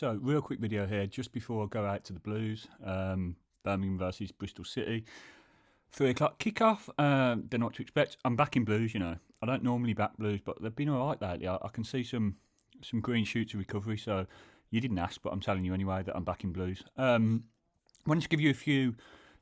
So, real quick video here just before I go out to the Blues. Birmingham versus Bristol City. 3 o'clock kickoff. Don't know what to expect. I'm back in Blues, you know. I don't normally back Blues, but they've been all right lately. I can see some green shoots of recovery. So, you didn't ask, but I'm telling you anyway that I'm back in Blues. I wanted to give you a few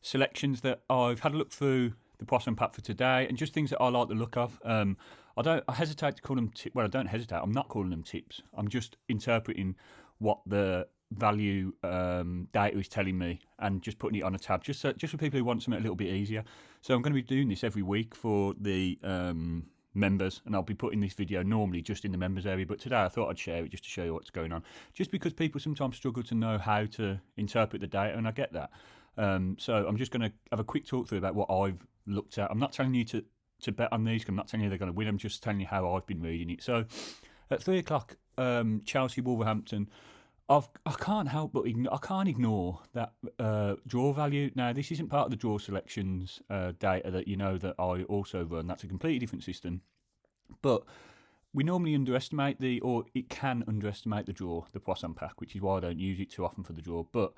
selections that I've had a look through the Poisson pack for today, and just things that I like the look of. I hesitate to call them well, I don't hesitate. I'm not calling them tips. I'm just interpreting what the value data is telling me and just putting it on a tab, just for people who want something a little bit easier. So I'm going to be doing this every week for the members, and I'll be putting this video normally just in the members area, but today I thought I'd share it just to show you what's going on, just because people sometimes struggle to know how to interpret the data, and I get that. So I'm just going to have a quick talk through about what I've looked at. I'm not telling you to bet on these, I'm not telling you they're going to win, I'm just telling you how I've been reading it. So at 3 o'clock, Chelsea, Wolverhampton, I can't help but I can't ignore that draw value. Now, this isn't part of the draw selections data that you know that I also run. That's a completely different system. But we normally underestimate or it can underestimate the draw, the Poisson pack, which is why I don't use it too often for the draw. But,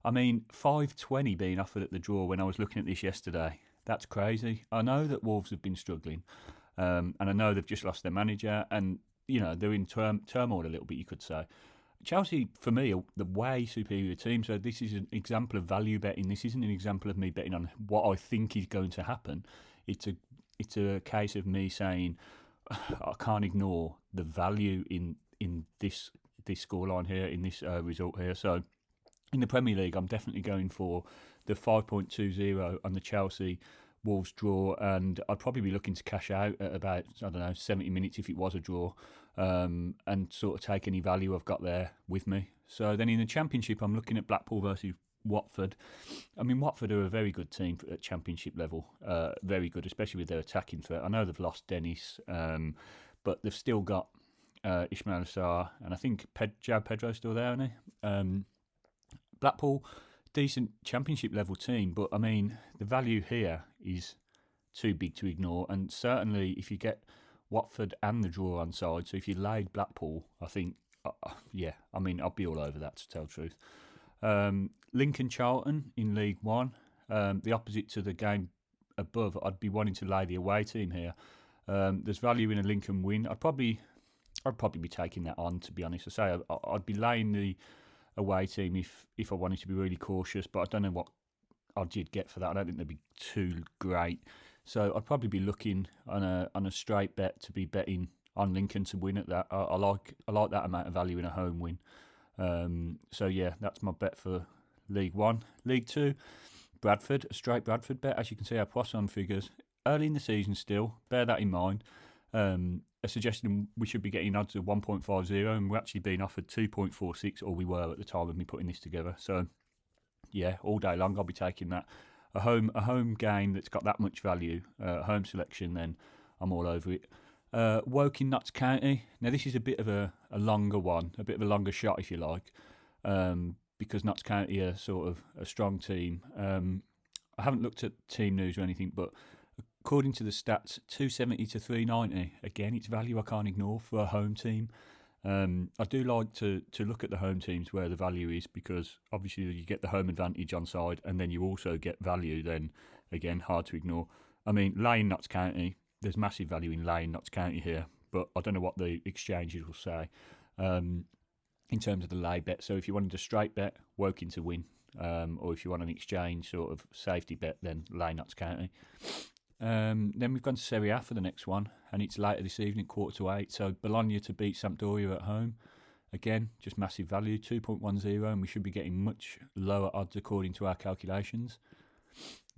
I mean, 5.20 being offered at the draw when I was looking at this yesterday, that's crazy. I know that Wolves have been struggling, and I know they've just lost their manager, and, you know, they're in turmoil a little bit, you could say. Chelsea, for me, are the way superior team. So this is an example of value betting. This isn't an example of me betting on what I think is going to happen. It's a case of me saying I can't ignore the value in this scoreline here, in this result here. So in the Premier League, I'm definitely going for the 5.20 on the Chelsea Wolves draw, and I'd probably be looking to cash out at about, 70 minutes if it was a draw, and sort of take any value I've got there with me. So then in the Championship, I'm looking at Blackpool versus Watford. I mean, Watford are a very good team at Championship level, very good, especially with their attacking threat. I know they've lost Dennis, but they've still got Ismail Assar, and I think João Pedro's still there, isn't he? Blackpool, decent Championship level team, but I mean the value here is too big to ignore, and certainly if you get Watford and the draw on side, so if you laid Blackpool, I think I'd be all over that, to tell the truth. Lincoln Charlton in League One, the opposite to the game above, I'd be wanting to lay the away team here. There's value in a Lincoln win. I'd probably be taking that on, to be honest. I'd be laying the away team if I wanted to be really cautious, but I don't know what I'd get for that. I don't think they'd be too great. So I'd probably be looking on a straight bet to be betting on Lincoln to win at that. I like that amount of value in a home win. So yeah, that's my bet for League One. League Two, Bradford, a straight Bradford bet. As you can see, our Poisson figures early in the season still. Bear that in mind. A suggestion we should be getting odds of 1.50, and we're actually being offered 2.46, or we were at the time of me putting this together. So yeah, all day long I'll be taking that. A home game that's got that much value, home selection, then I'm all over it. Woking Notts County. Now this is a bit of a longer one, a bit of a longer shot if you like, because Notts County are sort of a strong team. I haven't looked at team news or anything, but according to the stats, 270 to 390. Again, it's value I can't ignore for a home team. I do like to look at the home teams where the value is, because obviously you get the home advantage on side, and then you also get value. Then again, hard to ignore. I mean, laying Notts County, there's massive value in laying Notts County here, but I don't know what the exchanges will say in terms of the lay bet. So if you wanted a straight bet, Woking to win, or if you want an exchange sort of safety bet, then lay Notts County. Then we've gone to Serie A for the next one, and it's later this evening, 7:45. So Bologna to beat Sampdoria at home. Again, just massive value, 2.10, and we should be getting much lower odds according to our calculations.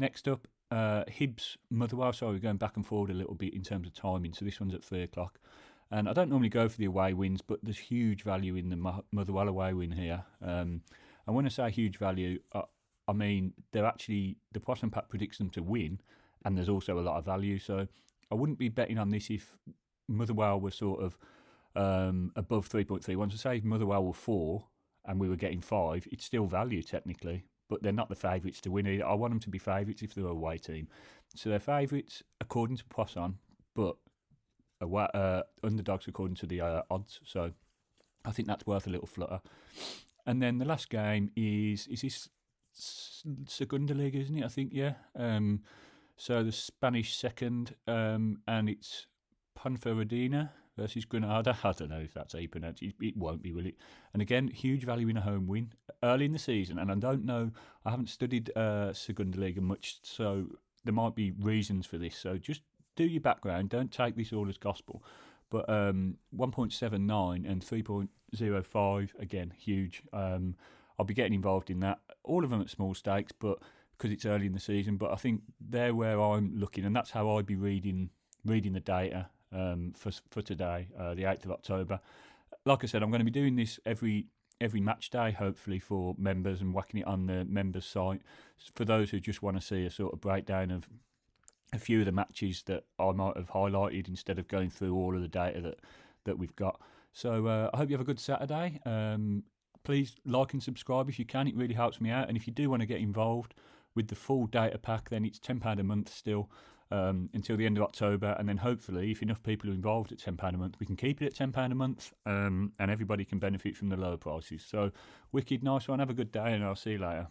Next up, Hibs Motherwell. Sorry, we're going back and forward a little bit in terms of timing. So this one's at 3 o'clock. And I don't normally go for the away wins, but there's huge value in the Motherwell away win here. And when I say huge value, I mean they're actually, the Poisson pack predicts them to win, and there's also a lot of value. So I wouldn't be betting on this if Motherwell were sort of above 3.3. Once I say if Motherwell were 4 and we were getting 5, it's still value technically, but they're not the favourites to win either. I want them to be favourites if they're a away team. So they're favourites according to Poisson, but underdogs according to the odds. So I think that's worth a little flutter. And then the last game is this Segunda Liga, isn't it? I think, yeah. So the Spanish second, and it's Ponferradina versus Granada. I don't know if that's how you pronounce it. It won't be, will it? And again, huge value in a home win early in the season. And I don't know, I haven't studied Segunda Liga much, so there might be reasons for this. So just do your background. Don't take this all as gospel. But 1.79 and 3.05, again, huge. I'll be getting involved in that. All of them at small stakes, but because it's early in the season. But I think they're where I'm looking, and that's how I'd be reading the data for today, the 8th of October. Like I said, I'm going to be doing this every match day, hopefully, for members and whacking it on the members' site. For those who just want to see a sort of breakdown of a few of the matches that I might have highlighted instead of going through all of the data that we've got. So I hope you have a good Saturday. Please like and subscribe if you can. It really helps me out. And if you do want to get involved with the full data pack, then it's £10 a month still until the end of October. And then hopefully, if enough people are involved at £10 a month, we can keep it at £10 a month and everybody can benefit from the lower prices. So wicked nice one. Have a good day and I'll see you later.